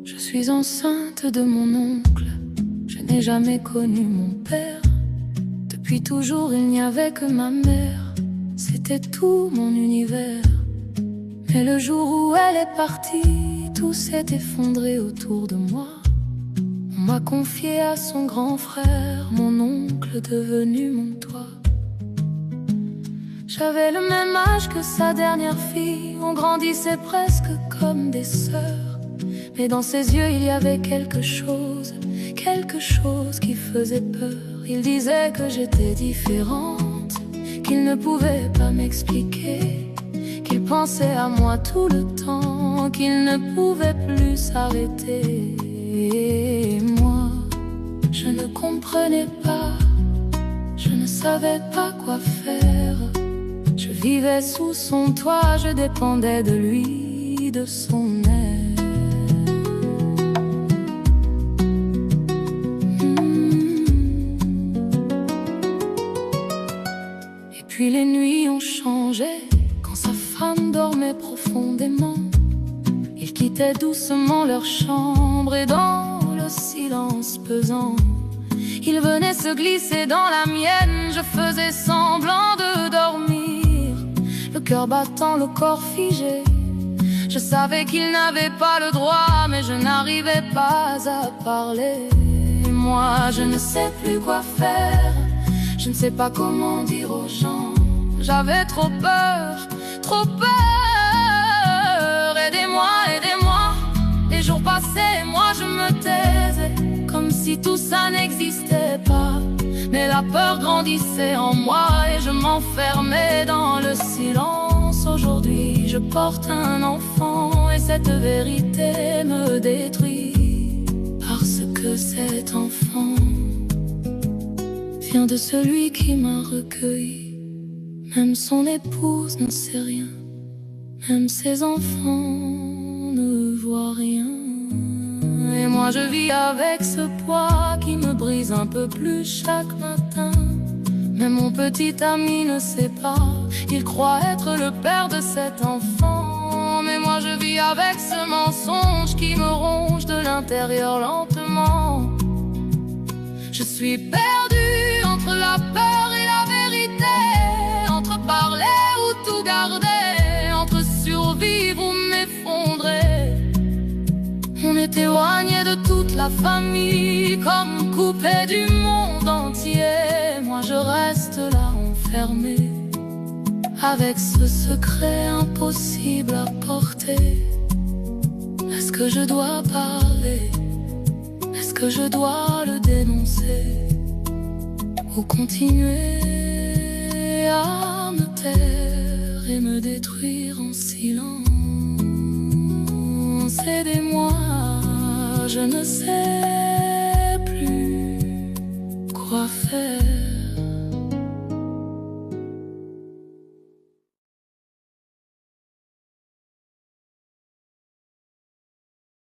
Je suis enceinte de mon oncle. Je n'ai jamais connu mon père. Depuis toujours il n'y avait que ma mère. C'était tout mon univers. Mais le jour où elle est partie, tout s'est effondré autour de moi. On m'a confié à son grand frère, mon oncle devenu mon toit. J'avais le même âge que sa dernière fille. On grandissait presque comme des sœurs. Mais dans ses yeux il y avait quelque chose qui faisait peur. Il disait que j'étais différente, qu'il ne pouvait pas m'expliquer, qu'il pensait à moi tout le temps, qu'il ne pouvait plus s'arrêter. Et moi, je ne comprenais pas, je ne savais pas quoi faire. Je vivais sous son toit, je dépendais de lui, de son aide. Et puis les nuits ont changé, quand sa femme dormait profondément. Ils quittaient doucement leur chambre et dans le silence pesant, il venait se glisser dans la mienne. Je faisais semblant de dormir, le cœur battant, le corps figé. Je savais qu'il n'avait pas le droit, mais je n'arrivais pas à parler. Et moi, je ne sais plus quoi faire, je ne sais pas comment dire aux gens. J'avais trop peur, trop peur. Aidez-moi, aidez-moi. Les jours passaient, moi je me taisais, comme si tout ça n'existait pas. Mais la peur grandissait en moi et je m'enfermais dans le silence. Aujourd'hui je porte un enfant et cette vérité me détruit. Parce que cet enfant vient de celui qui m'a recueilli. Même son épouse n'en sait rien, même ses enfants ne voient rien. Et moi je vis avec ce poids qui me brise un peu plus chaque matin. Même mon petit ami ne sait pas, il croit être le père de cet enfant. Mais moi je vis avec ce mensonge qui me ronge de l'intérieur lentement. Je suis perdue entre la peur et la vérité, entre parler ou tout garder, entre survivre ou m'effondrer. On est éloigné de toute la famille, comme coupé du monde entier. Moi je reste là enfermée, avec ce secret impossible à porter. Est-ce que je dois parler? Est-ce que je dois le dénoncer? Ou continuer à me taire et me détruire en silence? Aidez-moi, je ne sais plus quoi faire.